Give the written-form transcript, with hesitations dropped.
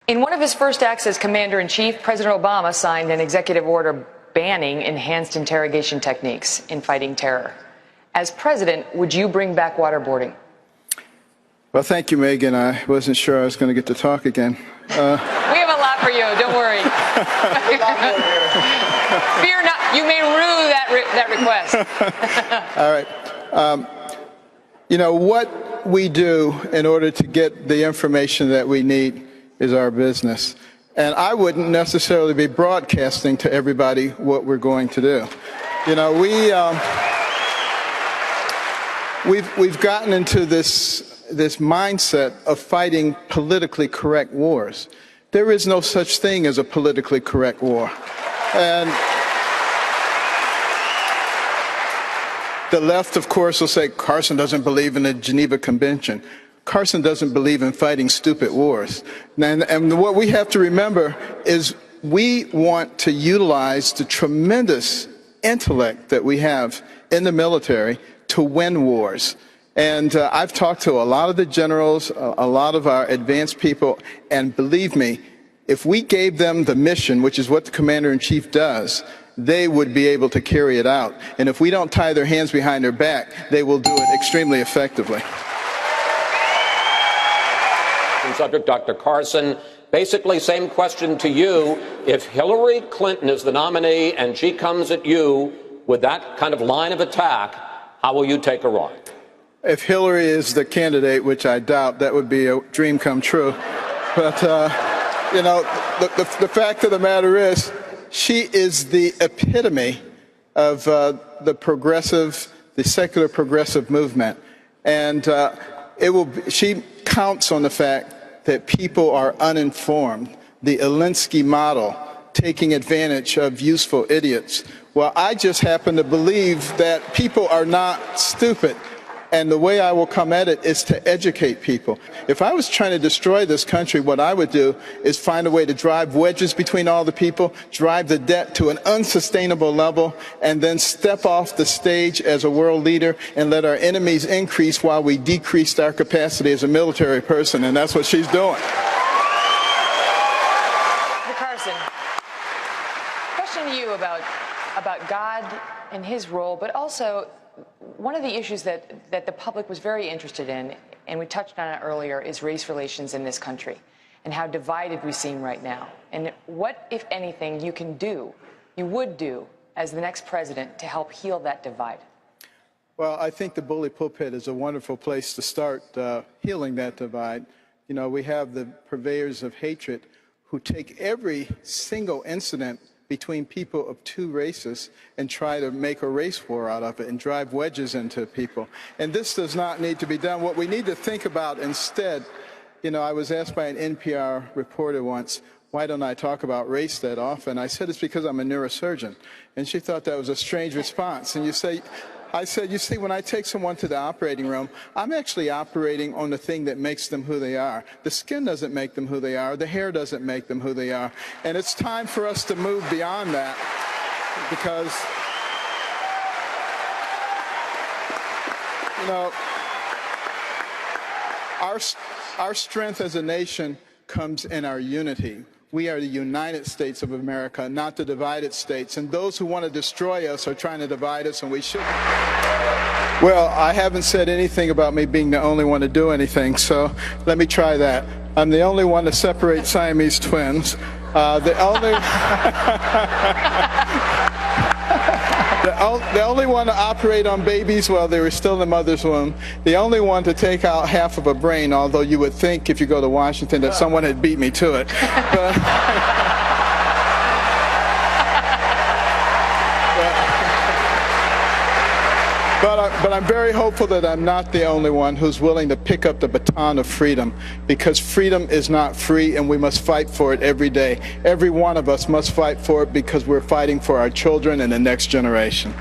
In one of his first acts as commander-in-chief, President Obama signed an executive order banning enhanced interrogation techniques in fighting terror. As president, would you bring back waterboarding? Well, thank you, Megyn. I wasn't sure I was going to get to talk again. We have a lot for you. Don't worry. Fear not. You may rue that request. All right. You know, what we do in order to get the information that we need is our business. And I wouldn't necessarily be broadcasting to everybody what we're going to do. You know, we've gotten into this mindset of fighting politically correct wars. There is no such thing as a politically correct war. And the left, of course, will say Carson doesn't believe in the Geneva Convention. Carson doesn't believe in fighting stupid wars. And what we have to remember is we want to utilize the tremendous intellect that we have in the military to win wars. And I've talked to a lot of the generals, a lot of our advanced people, and believe me, if we gave them the mission, which is what the commander-in-chief does, they would be able to carry it out. And if we don't tie their hands behind their back, they will do it extremely effectively. Subject, Dr. Carson, basically same question to you. If Hillary Clinton is the nominee and she comes at you with that kind of line of attack, how will you take her on? If Hillary is the candidate, which I doubt, that would be a dream come true. But, you know, the fact of the matter is, she is the epitome of the secular progressive movement. And she counts on the fact that people are uninformed, the Alinsky model, taking advantage of useful idiots. Well, I just happen to believe that people are not stupid. And the way I will come at it is to educate people. If I was trying to destroy this country, what I would do is find a way to drive wedges between all the people, drive the debt to an unsustainable level, and then step off the stage as a world leader and let our enemies increase while we decreased our capacity as a military person. And that's what she's doing. Carson, question to you about God and his role, but also one of the issues that the public was very interested in, and we touched on it earlier, is race relations in this country and how divided we seem right now. And what, if anything, you would do as the next president to help heal that divide? Well, I think the bully pulpit is a wonderful place to start healing that divide. You know, we have the purveyors of hatred who take every single incident between people of two races and try to make a race war out of it and drive wedges into people. And this does not need to be done. What we need to think about instead, you know, I was asked by an NPR reporter once, why don't I talk about race that often? I said, it's because I'm a neurosurgeon. And she thought that was a strange response. And I said, you see, when I take someone to the operating room, I'm actually operating on the thing that makes them who they are. The skin doesn't make them who they are. The hair doesn't make them who they are. And it's time for us to move beyond that because, you know, our strength as a nation comes in our unity. We are the United States of America, not the divided states. And those who want to destroy us are trying to divide us, and we shouldn't. Well, I haven't said anything about me being the only one to do anything, so let me try that. I'm the only one to separate Siamese twins. The only one to operate on babies while they were still in the mother's womb. The only one to take out half of a brain, although you would think if you go to Washington that someone had beat me to it. But I'm very hopeful that I'm not the only one who's willing to pick up the baton of freedom, because freedom is not free and we must fight for it every day. Every one of us must fight for it because we're fighting for our children and the next generation.